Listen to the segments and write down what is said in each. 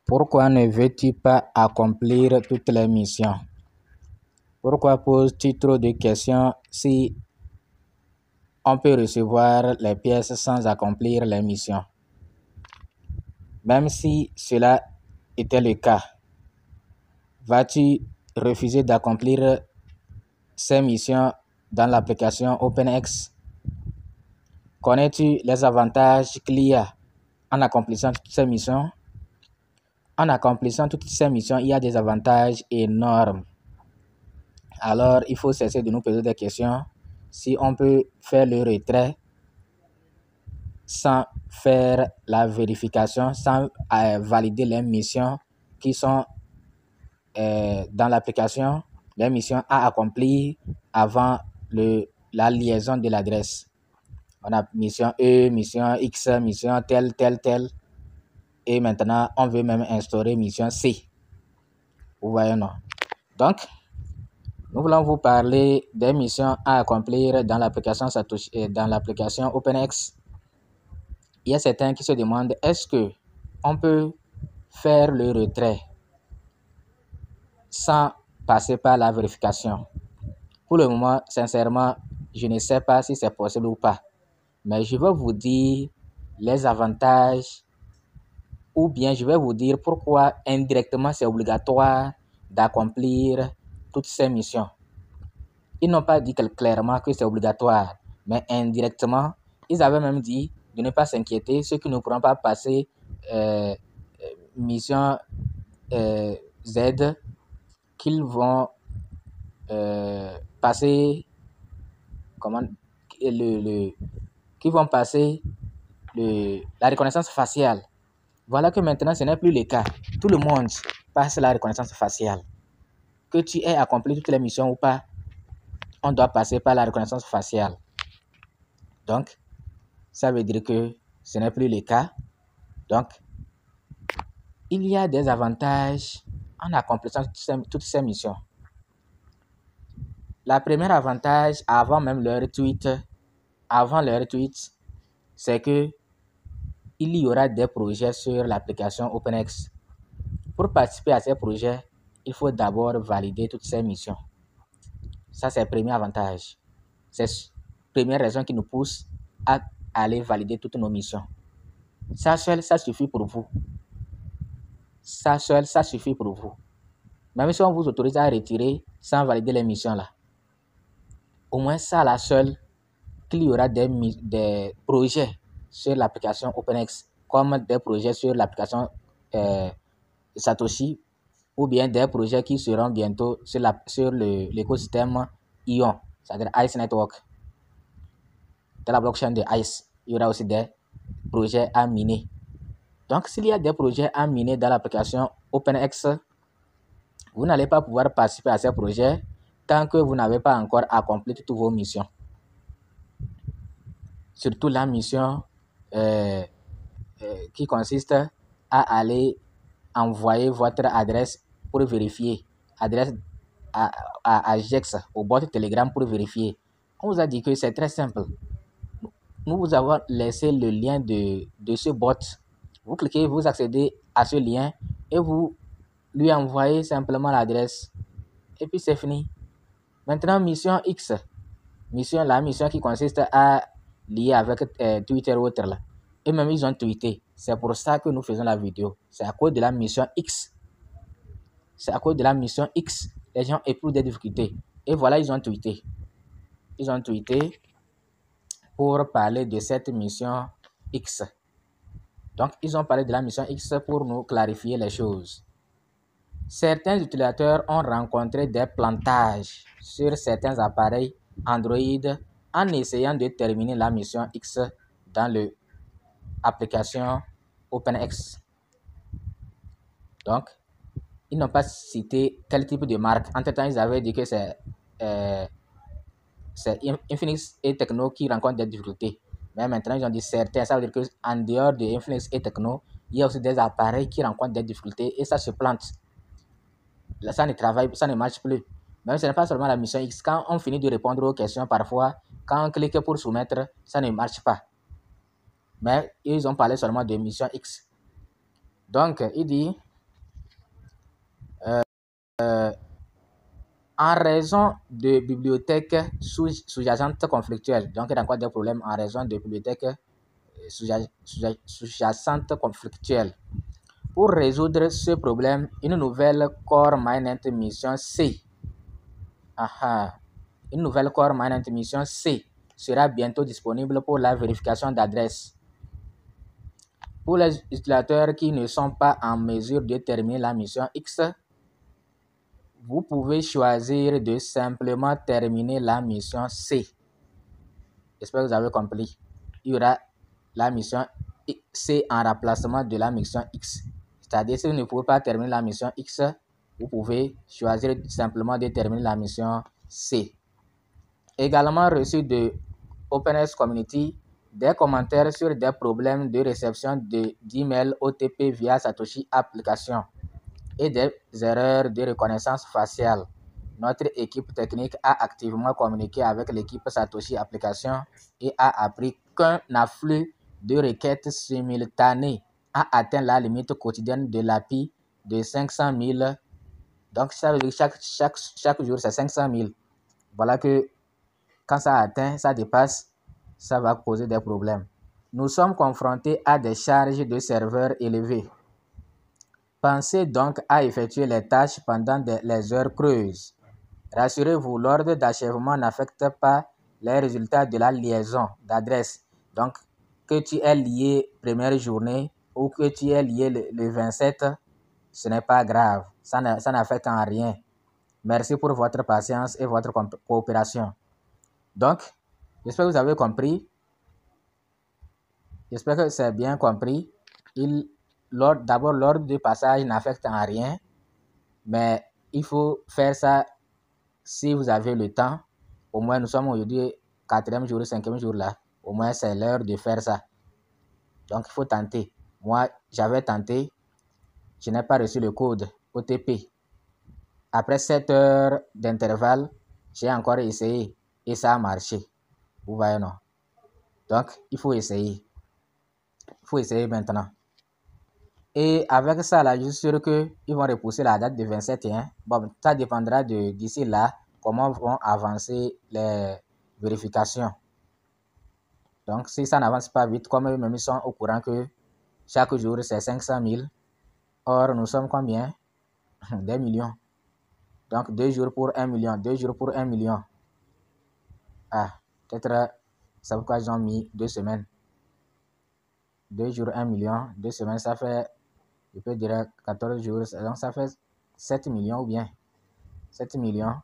Pourquoi ne veux-tu pas accomplir toutes les missions? Pourquoi poses-tu trop de questions si on peut recevoir les pièces sans accomplir les missions? Même si cela était le cas, vas-tu refuser d'accomplir ces missions dans l'application OpenX? Connais-tu les avantages qu'il y a en accomplissant toutes ces missions? En accomplissant toutes ces missions, il y a des avantages énormes. Alors, il faut cesser de nous poser des questions si on peut faire le retrait sans faire la vérification, sans valider les missions qui sont dans l'application, les missions à accomplir avant la liaison de l'adresse. On a mission E, mission X, mission telle. Et maintenant, on veut même instaurer mission C. Vous voyez, non? Donc, nous voulons vous parler des missions à accomplir dans l'application Satoshi et dans l'application OpenX. Il y a certains qui se demandent, est-ce que on peut faire le retrait sans passer par la vérification? Pour le moment, sincèrement, je ne sais pas si c'est possible ou pas. Mais je vais vous dire les avantages ou bien je vais vous dire pourquoi indirectement c'est obligatoire d'accomplir toutes ces missions. Ils n'ont pas dit clairement que c'est obligatoire, mais indirectement, ils avaient même dit de ne pas s'inquiéter, ceux qui ne pourront pas passer mission Z, qu'ils vont passer qui vont passer la reconnaissance faciale. Voilà que maintenant, ce n'est plus le cas. Tout le monde passe la reconnaissance faciale. Que tu aies accompli toutes les missions ou pas, on doit passer par la reconnaissance faciale. Donc, ça veut dire que ce n'est plus le cas. Donc, il y a des avantages en accomplissant toutes ces missions. La première avantage, avant leur tweet, c'est que il y aura des projets sur l'application OpenX. Pour participer à ces projets, il faut d'abord valider toutes ces missions. Ça, c'est le premier avantage. C'est la première raison qui nous pousse à aller valider toutes nos missions. Ça seul, ça suffit pour vous. Ça seul, ça suffit pour vous. Même si on vous autorise à retirer sans valider les missions là, au moins ça la seule, qu'il y aura des projets sur l'application OpenX, comme des projets sur l'application Satoshi, ou bien des projets qui seront bientôt sur l'écosystème ION, c'est-à-dire Ice Network. Dans la blockchain de Ice, il y aura aussi des projets à miner. Donc, s'il y a des projets à miner dans l'application OpenX, vous n'allez pas pouvoir participer à ces projets tant que vous n'avez pas encore accompli toutes vos missions. Surtout la mission qui consiste à aller envoyer votre adresse pour vérifier, adresse à JEX, au bot Telegram pour vérifier. On vous a dit que c'est très simple. Nous vous avons laissé le lien de ce bot. Vous cliquez, vous accédez à ce lien et vous lui envoyez simplement l'adresse. Et puis c'est fini. Maintenant, mission X. La mission qui consiste à lier avec Twitter ou autre là. Et même ils ont tweeté. C'est pour ça que nous faisons la vidéo. C'est à cause de la mission X. C'est à cause de la mission X. Les gens éprouvent des difficultés. Et voilà, ils ont tweeté. Ils ont tweeté pour parler de cette mission X. Donc, ils ont parlé de la mission X pour nous clarifier les choses. Certains utilisateurs ont rencontré des plantages sur certains appareils Android en essayant de terminer la mission X dans l'application OpenX. Donc, ils n'ont pas cité quel type de marque. Entre-temps, ils avaient dit que c'est Infinix et Tecno qui rencontrent des difficultés. Mais maintenant, ils ont dit certains. Ça veut dire qu'en dehors de Infinix et Tecno, il y a aussi des appareils qui rencontrent des difficultés et ça se plante. Là, ça ne travaille, ça ne marche plus. Même ce n'est pas seulement la mission X. Quand on finit de répondre aux questions, parfois, quand on clique pour soumettre, ça ne marche pas. Mais ils ont parlé seulement de mission X. Donc, il dit, En raison de bibliothèques sous-jacentes conflictuelles. Donc, il y a encore des problèmes en raison de bibliothèques sous-jacentes conflictuelles. Pour résoudre ce problème, une nouvelle Core Minant Mission C. Une nouvelle Core Minant Mission C sera bientôt disponible pour la vérification d'adresse. Pour les utilisateurs qui ne sont pas en mesure de terminer la mission X, vous pouvez choisir de simplement terminer la mission C. J'espère que vous avez compris. Il y aura la mission C en remplacement de la mission X. C'est-à-dire, si vous ne pouvez pas terminer la mission X, vous pouvez choisir simplement de terminer la mission C. Également reçu de OpenX Community des commentaires sur des problèmes de réception d'emails OTP via Satoshi Application et des erreurs de reconnaissance faciale. Notre équipe technique a activement communiqué avec l'équipe Satoshi Application et a appris qu'un afflux de requêtes simultanées a atteint la limite quotidienne de l'API de 500 000. Donc, ça veut dire que chaque jour, c'est 500 000. Voilà que quand ça atteint, ça dépasse, ça va poser des problèmes. Nous sommes confrontés à des charges de serveurs élevées. Pensez donc à effectuer les tâches pendant les heures creuses. Rassurez-vous, l'ordre d'achèvement n'affecte pas les résultats de la liaison d'adresse. Donc, que tu aies lié première journée ou que tu aies lié le 27, ce n'est pas grave. Ça n'affecte en rien. Merci pour votre patience et votre coopération. Donc, j'espère que vous avez compris. J'espère que c'est bien compris. D'abord, l'ordre de passage n'affecte en rien, mais il faut faire ça si vous avez le temps. Au moins, nous sommes aujourd'hui 4e jour, 5e jour là. Au moins, c'est l'heure de faire ça. Donc, il faut tenter. Moi, j'avais tenté. Je n'ai pas reçu le code OTP. Après 7 heures d'intervalle, j'ai encore essayé et ça a marché. Vous voyez, non? Donc, il faut essayer. Il faut essayer maintenant. Et avec ça, là, je suis sûr qu'ils vont repousser la date de 27 et 1. Bon, ça dépendra d'ici là, comment vont avancer les vérifications. Donc, si ça n'avance pas vite, comme eux-mêmes ils sont au courant que chaque jour, c'est 500 000. Or, nous sommes combien? Des millions. Donc, 2 jours pour 1 million. 2 jours pour 1 million. Peut-être, c'est pourquoi ils ont mis 2 semaines. 2 jours, 1 million. 2 semaines, ça fait, je peux dire 14 jours. Donc, ça fait 7 millions ou bien 7 millions.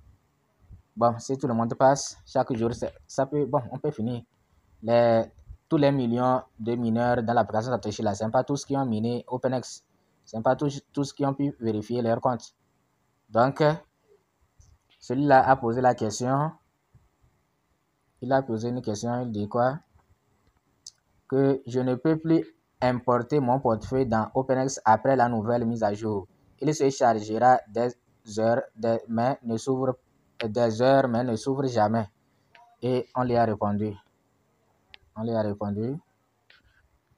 Bon, si tout le monde passe, chaque jour, ça peut, bon, on peut finir. Tous les millions de mineurs dans l'application Satoshi là, ce n'est pas tous qui ont miné OpenX. Ce n'est pas tous qui ont pu vérifier leur compte. Donc, celui-là a posé la question. Il a posé une question, il dit quoi? Que je ne peux plus importer mon portefeuille dans OpenX après la nouvelle mise à jour. Il se chargera des heures, mais ne s'ouvre jamais. Et on lui a répondu.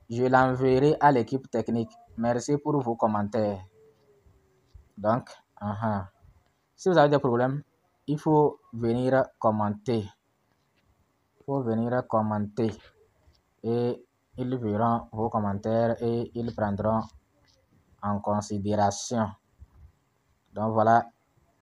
Je l'enverrai à l'équipe technique. Merci pour vos commentaires. Donc, si vous avez des problèmes, il faut venir commenter. Et ils verront vos commentaires et ils prendront en considération. Donc voilà